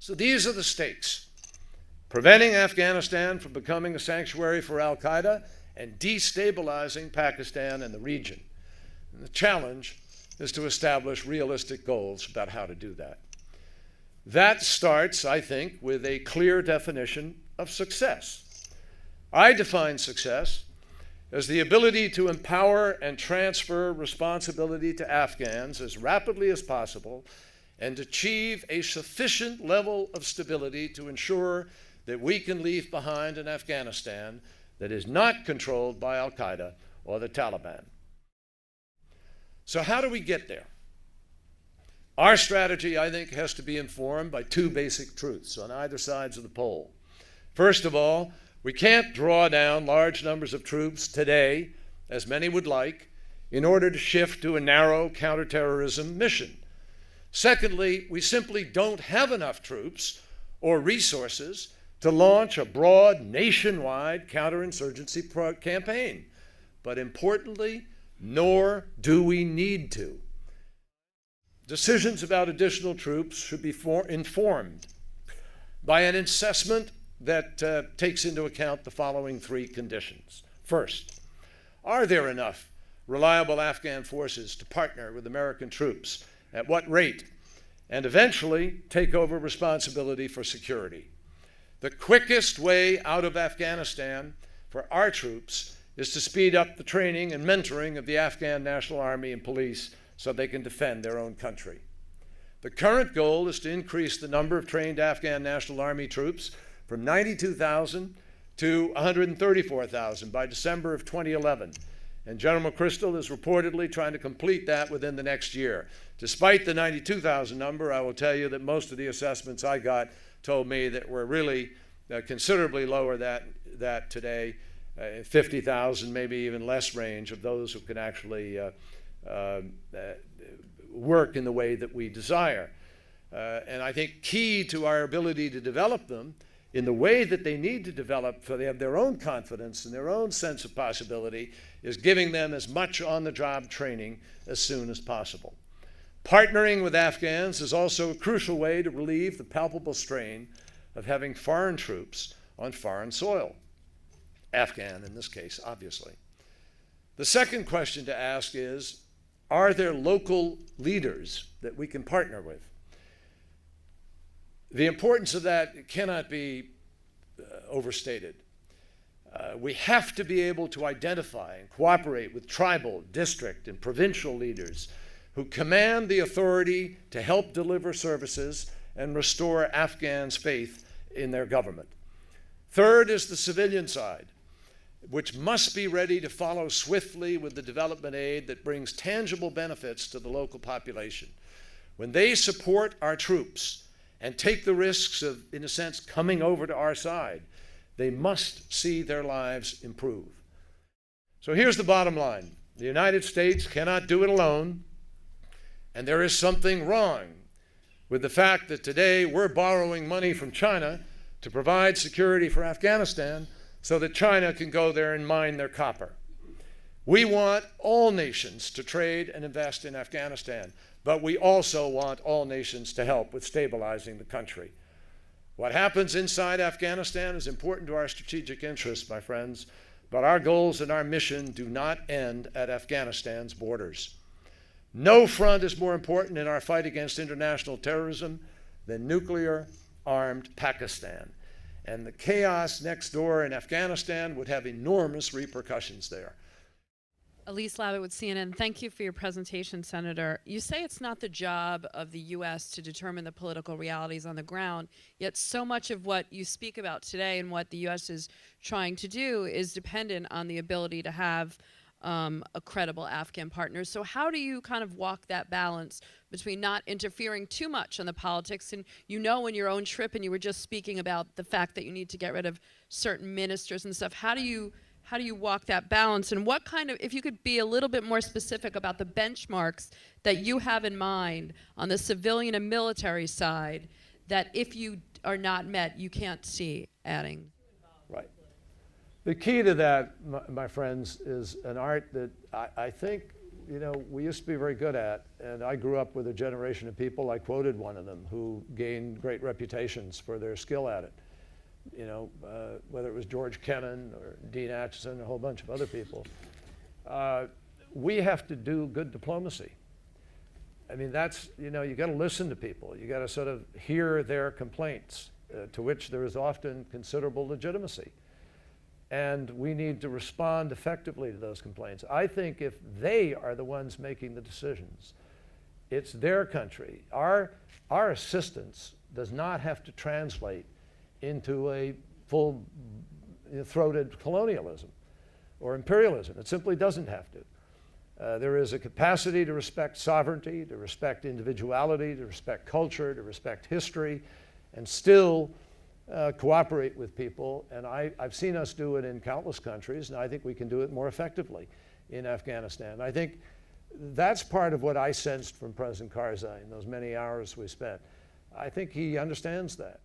So these are the stakes: preventing Afghanistan from becoming a sanctuary for al-Qaeda and destabilizing Pakistan and the region. And the challenge is to establish realistic goals about how to do that. That starts, I think, with a clear definition of success. I define success as the ability to empower and transfer responsibility to Afghans as rapidly as possible and achieve a sufficient level of stability to ensure that we can leave behind an Afghanistan that is not controlled by al-Qaeda or the Taliban. So how do we get there? Our strategy, I think, has to be informed by two basic truths on either sides of the pole. First of all, we can't draw down large numbers of troops today, as many would like, in order to shift to a narrow counterterrorism mission. Secondly, we simply don't have enough troops or resources to launch a broad nationwide counterinsurgency campaign. But importantly, nor do we need to. Decisions about additional troops should be informed by an assessment that takes into account the following three conditions. First, are there enough reliable Afghan forces to partner with American troops? At what rate? And eventually take over responsibility for security. The quickest way out of Afghanistan for our troops is to speed up the training and mentoring of the Afghan National Army and police so they can defend their own country. The current goal is to increase the number of trained Afghan National Army troops from 92,000 to 134,000 by December of 2011. And General McChrystal is reportedly trying to complete that within the next year. Despite the 92,000 number, I will tell you that most of the assessments I got told me that we're really considerably lower that today, 50,000, maybe even less range of those who can actually work in the way that we desire. And I think key to our ability to develop them in the way that they need to develop so they have their own confidence and their own sense of possibility is giving them as much on-the-job training as soon as possible. Partnering with Afghans is also a crucial way to relieve the palpable strain of having foreign troops on foreign soil. Afghan in this case, obviously. The second question to ask is, are there local leaders that we can partner with? The importance of that cannot be overstated. We have to be able to identify and cooperate with tribal, district, and provincial leaders who command the authority to help deliver services and restore Afghans' faith in their government. Third is the civilian side, which must be ready to follow swiftly with the development aid that brings tangible benefits to the local population. When they support our troops and take the risks of, in a sense, coming over to our side, they must see their lives improve. So here's the bottom line. The United States cannot do it alone, and there is something wrong with the fact that today we're borrowing money from China to provide security for Afghanistan so that China can go there and mine their copper. We want all nations to trade and invest in Afghanistan, but we also want all nations to help with stabilizing the country. What happens inside Afghanistan is important to our strategic interests, my friends, but our goals and our mission do not end at Afghanistan's borders. No front is more important in our fight against international terrorism than nuclear-armed Pakistan. And the chaos next door in Afghanistan would have enormous repercussions there. Elise Labott with CNN. Thank you for your presentation, Senator. You say it's not the job of the U.S. to determine the political realities on the ground, yet so much of what you speak about today and what the U.S. is trying to do is dependent on the ability to have a credible Afghan partner. So how do you kind of walk that balance between not interfering too much in the politics? And you know, in your own trip, and you were just speaking about the fact that you need to get rid of certain ministers and stuff. How do you walk that balance? And what kind of, if you could be a little bit more specific about the benchmarks that you have in mind on the civilian and military side, that if you are not met, you can't see adding? Right. The key to that, my friends, is an art that I think you know, we used to be very good at, and I grew up with a generation of people, I quoted one of them, who gained great reputations for their skill at it. You know, whether it was George Kennan or Dean Acheson, a whole bunch of other people. We have to do good diplomacy. I mean, that's, you know, you got to listen to people. You got to sort of hear their complaints, to which there is often considerable legitimacy. And we need to respond effectively to those complaints. I think if they are the ones making the decisions, it's their country. Our assistance does not have to translate into a full-throated colonialism or imperialism. It simply doesn't have to. There is a capacity to respect sovereignty, to respect individuality, to respect culture, to respect history, and still cooperate with people. And I've seen us do it in countless countries, and I think we can do it more effectively in Afghanistan. I think that's part of what I sensed from President Karzai in those many hours we spent. I think he understands that.